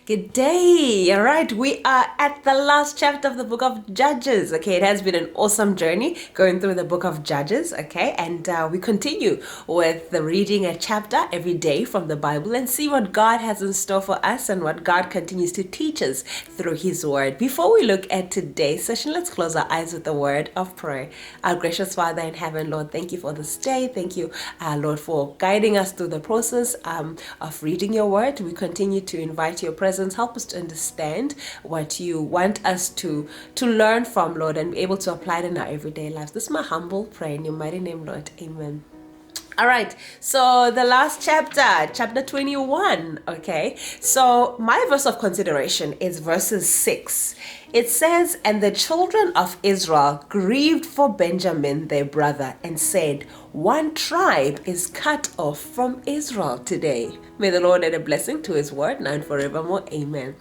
Good day. All right, we are at the last chapter of the book of Judges. Okay, it has been an awesome journey going through the book of Judges. Okay, and we continue with the reading a chapter every day from the Bible and see what God has in store for us and what God continues to teach us through His Word. Before we look at today's session, let's close our eyes with a word of prayer. Our gracious Father in heaven, Lord, thank you for this day. Thank you, Lord, for guiding us through the process of reading your Word. We continue to invite your presence. Help us to understand what you want us to learn from, Lord, and be able to apply it in our everyday lives. This is my humble prayer in your mighty name, Lord. Amen. All right, so the last chapter 21, okay? So my verse of consideration is verses 6. It says, "And the children of Israel grieved for Benjamin their brother and said, 'One tribe is cut off from Israel today.'" May the Lord add a blessing to his word now and forevermore. Amen.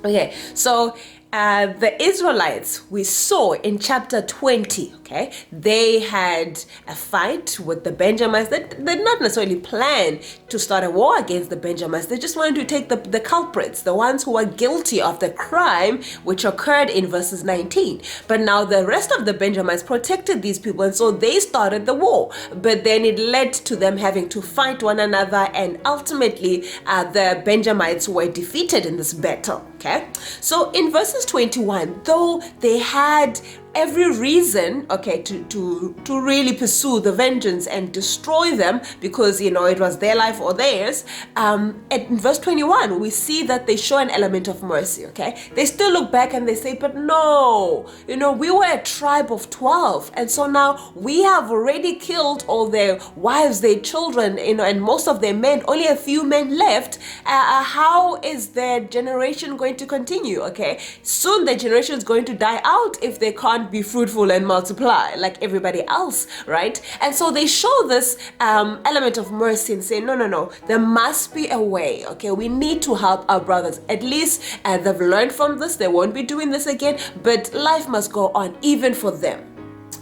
Okay, so the Israelites we saw in chapter 20, okay, they had a fight with the Benjamites. They did not necessarily plan to start a war against the Benjamites. They just wanted to take the culprits, the ones who were guilty of the crime which occurred in verses 19. But now the rest of the Benjamites protected these people, and so they started the war. But then it led to them having to fight one another, and ultimately the Benjamites were defeated in this battle. Okay, so in verses 21, though they had every reason, okay, to really pursue the vengeance and destroy them because, you know, it was their life or theirs, in verse 21, we see that they show an element of mercy, okay? They still look back and they say, but no, you know, we were a tribe of 12, and so now we have already killed all their wives, their children, you know, and most of their men, only a few men left. How is their generation going to continue, okay? Soon the generation is going to die out if they can't be fruitful and multiply like everybody else, right? And so they show this element of mercy and say, no, there must be a way, okay? We need to help our brothers. At least they've learned from this. They won't be doing this again, but life must go on even for them.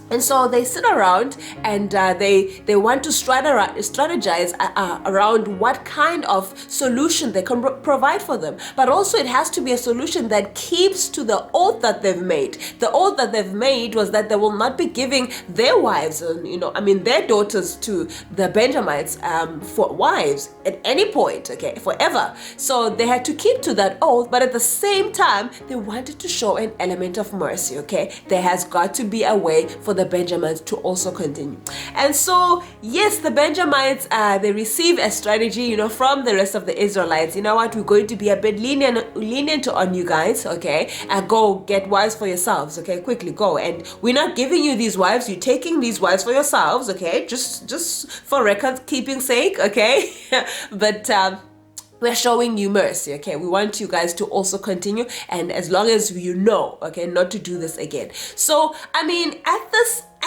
And so they sit around and they want to strategize around what kind of solution they can provide for them. But also it has to be a solution that keeps to the oath that they've made. The oath that they've made was that they will not be giving their wives, their daughters to the Benjamites for wives at any point, okay, forever. So they had to keep to that oath, but at the same time, they wanted to show an element of mercy, okay? There has got to be a way for the Benjamites to also continue. And so, yes, the Benjamites, they receive a strategy, from the rest of the Israelites. You know what? We're going to be a bit lenient on you guys, okay? And go get wives for yourselves, okay? Quickly go. And we're not giving you these wives. You're taking these wives for yourselves, okay? Just for record keeping sake, okay? But, we're showing you mercy, okay? We want you guys to also continue, and as long as you know, okay, not to do this again. So,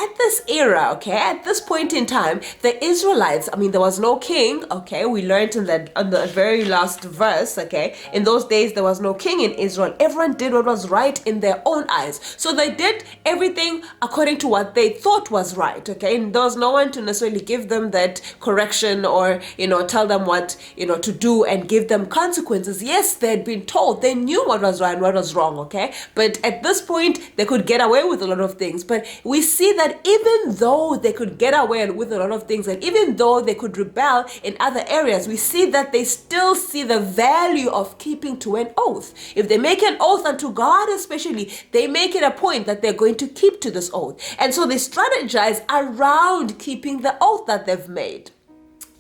at this era, okay, at this point in time, the Israelites, there was no king, okay? We learned on the very last verse, okay? In those days, there was no king in Israel. Everyone did what was right in their own eyes. So they did everything according to what they thought was right, okay? And there was no one to necessarily give them that correction or, tell them what, to do and give them consequences. Yes, they had been told. They knew what was right and what was wrong, okay? But at this point, they could get away with a lot of things. But we see that even though they could get away with a lot of things, and even though they could rebel in other areas, we see that they still see the value of keeping to an oath. If they make an oath unto God especially, they make it a point that they're going to keep to this oath. And so they strategize around keeping the oath that they've made.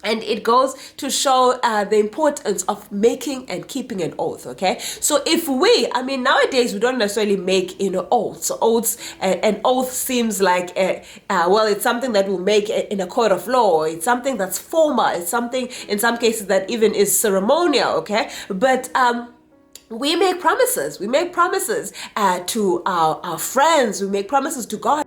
And it goes to show the importance of making and keeping an oath, okay? So if nowadays we don't necessarily make, oaths. An oath seems like, it's something that we'll make in a court of law. It's something that's formal. It's something, in some cases, that even is ceremonial, okay? But, we make promises. We make promises to our friends. We make promises to God.